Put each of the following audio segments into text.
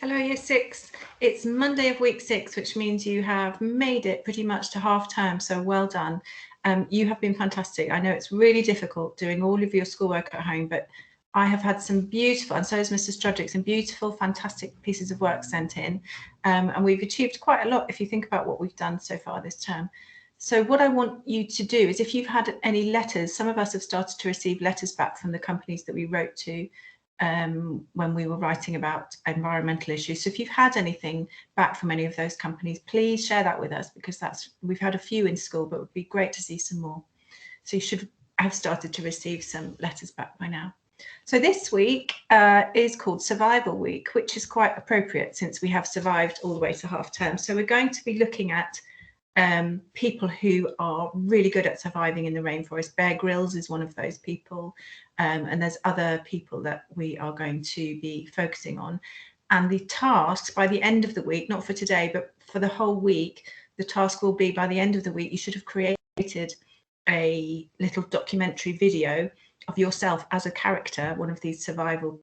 Hello, Year 6. It's Monday of week 6, which means you have made it pretty much to half term, so well done. You have been fantastic. I know it's really difficult doing all of your schoolwork at home, but I have had some beautiful, and so has Mr. Strudgick, some beautiful, fantastic pieces of work sent in. And we've achieved quite a lot if you think about what we've done so far this term. So what I want you to do is if you've had any letters, some of us have started to receive letters back from the companies that we wrote to when we were writing about environmental issues. So if you've had anything back from any of those companies, please share that with us, because we've had a few in school, but it would be great to see some more. So you should have started to receive some letters back by now. So this week is called Survival Week, which is quite appropriate since we have survived all the way to half term. So we're going to be looking at people who are really good at surviving in the rainforest. Bear Grylls is one of those people, and there's other people that we are going to be focusing on. And the tasks by the end of the week, not for today, but for the whole week, the task will be by the end of the week, you should have created a little documentary video of yourself as a character, one of these survival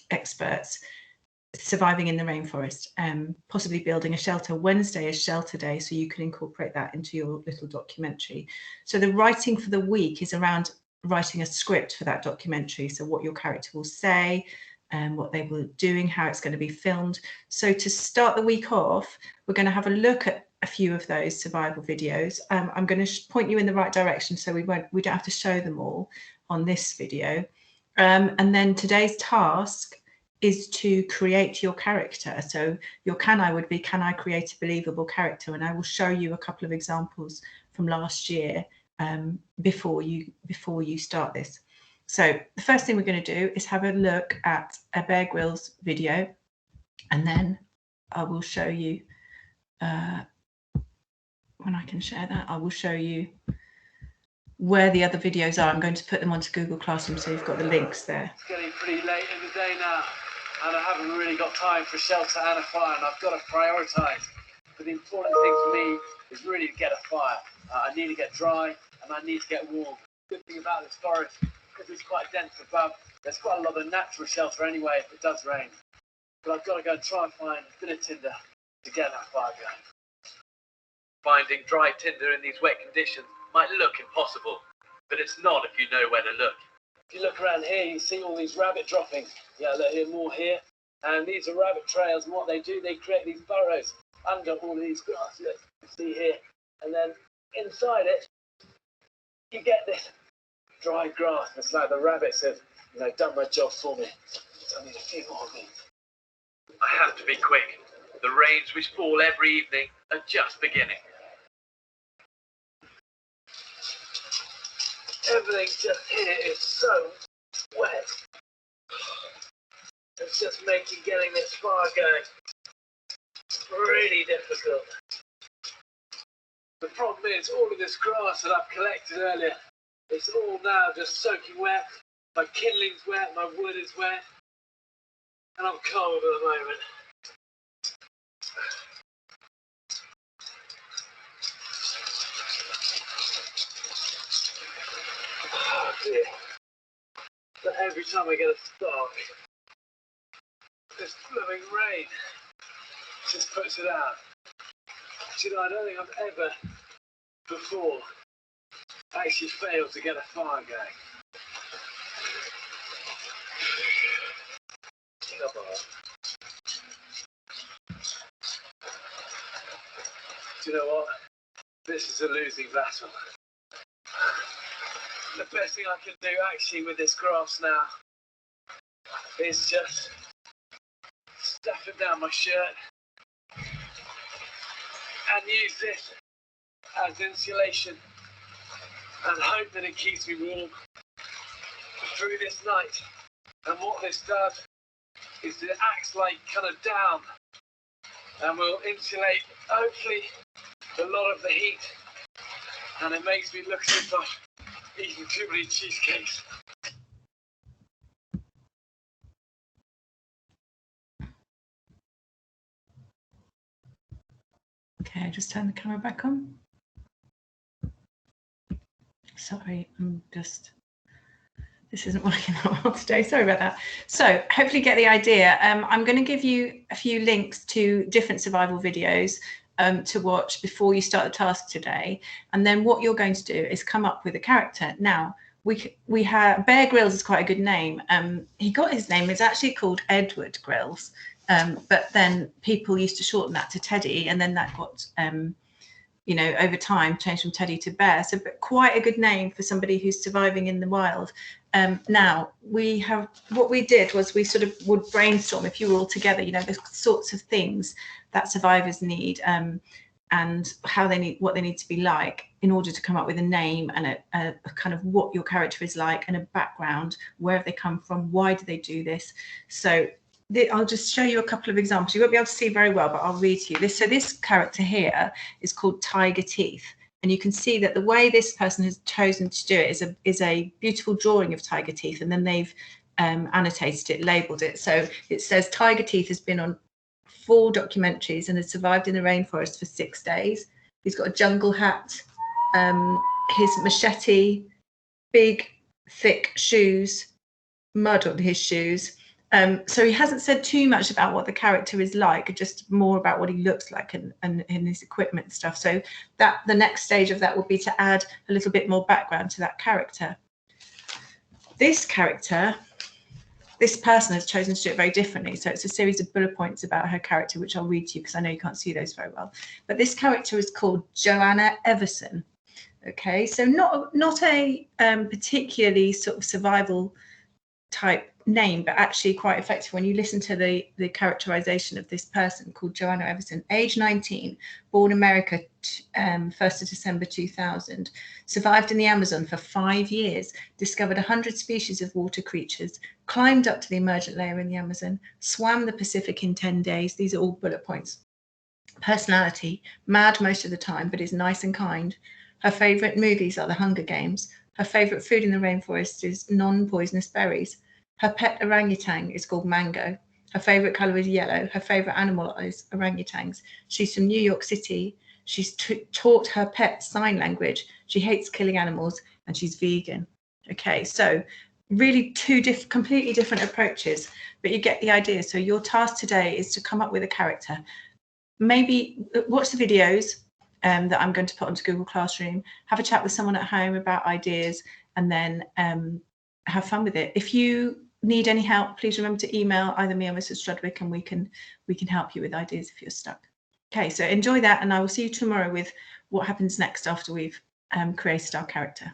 experts, surviving in the rainforest, possibly building a shelter. Wednesday is shelter day, so you can incorporate that into your little documentary. So the writing for the week is around writing a script for that documentary. So what your character will say, and what they were doing, how it's going to be filmed. So to start the week off, we're going to have a look at a few of those survival videos. I'm going to point you in the right direction, so we don't have to show them all on this video. And then today's task is to create your character. So your can I would be, can I create a believable character? And I will show you a couple of examples from last year before you start this. So the first thing we're going to do is have a look at a Bear Grylls video, and then I will show you, when I can share that, I will show you where the other videos are. I'm going to put them onto Google Classroom, so you've got the links there. It's getting pretty late in the day now, and I haven't really got time for shelter and a fire, and I've got to prioritise. But the important thing for me is really to get a fire. I need to get dry, and I need to get warm. The good thing about this forest, because it's quite dense above, there's quite a lot of natural shelter anyway if it does rain. But I've got to go and try and find a bit of tinder to get that fire going. Finding dry tinder in these wet conditions might look impossible, but it's not if you know where to look. If you look around here, you see all these rabbit droppings. Yeah, look here, more here. And these are rabbit trails, and what they do, they create these burrows under all of these grass. Look, you see here. And then inside it, you get this dry grass. It's like the rabbits have, done my job for me. So I need a few more of these. I have to be quick. The rains which fall every evening are just beginning. Everything just here is so wet. It's just making getting this fire going really difficult. The problem is all of this grass that I've collected earlier, it's all now just soaking wet. My kindling's wet, my wood is wet, and I'm cold at the moment. Oh dear. But every time I get a spark, this blooming rain just puts it out. I don't think I've ever before actually failed to get a fire going. Come on. Do you know what? This is a losing battle. The best thing I can do actually with this grass now is just stuff it down my shirt and use this as insulation and hope that it keeps me warm through this night. And what this does is it acts like kind of down and will insulate hopefully a lot of the heat, and it makes me look as if I've eaten too many cheesecakes. Okay, just turn the camera back on. Sorry, I'm just This isn't working that well today. Sorry about that. So hopefully you get the idea. I'm going to give you a few links to different survival videos to watch before you start the task today. And then what you're going to do is come up with a character. Now, we have Bear Grylls is quite a good name. He got his name, it's actually called Edward Grylls. But then people used to shorten that to Teddy, and then that got you know, over time changed from Teddy to Bear. So but quite a good name for somebody who's surviving in the wild. Now what we did was we sort of would brainstorm, if you were all together, you know, the sorts of things that survivors need and how they need, what they need to be like in order to come up with a name and a kind of what your character is like and a background, where have they come from, why do they do this. So I'll just show you a couple of examples. You won't be able to see very well, but I'll read to you this. So this character here is called Tiger Teeth. And you can see that the way this person has chosen to do it is a beautiful drawing of tiger teeth. And then they've annotated it, labeled it. So it says Tiger Teeth has been on 4 documentaries and has survived in the rainforest for 6 days. He's got a jungle hat, his machete, big, thick shoes, mud on his shoes. So he hasn't said too much about what the character is like, just more about what he looks like and his equipment and stuff. So that the next stage of that would be to add a little bit more background to that character. This character, this person has chosen to do it very differently. So it's a series of bullet points about her character, which I'll read to you because I know you can't see those very well. But this character is called Joanna Everson. Okay, so not a particularly sort of survival type name, but actually quite effective when you listen to the characterization of this person called Joanna Everson. Age 19, born America, 1st of December 2000, survived in the Amazon for 5 years, discovered 100 species of water creatures, climbed up to the emergent layer in the Amazon, swam the Pacific in 10 days. These are all bullet points. Personality, mad most of the time, but is nice and kind. Her favorite movies are The Hunger Games. Her favorite food in the rainforest is non-poisonous berries. Her pet orangutan is called Mango. Her favorite color is yellow. Her favorite animal is orangutans. She's from New York City. She's taught her pet sign language. She hates killing animals and she's vegan. Okay, so really 2 completely different approaches, but you get the idea. So your task today is to come up with a character. Maybe watch the videos that I'm going to put onto Google Classroom, have a chat with someone at home about ideas, and then have fun with it. If you need any help, please remember to email either me or Mrs. Strudwick, and we can help you with ideas if you're stuck. Okay, so enjoy that, and I will see you tomorrow with what happens next after we've created our character.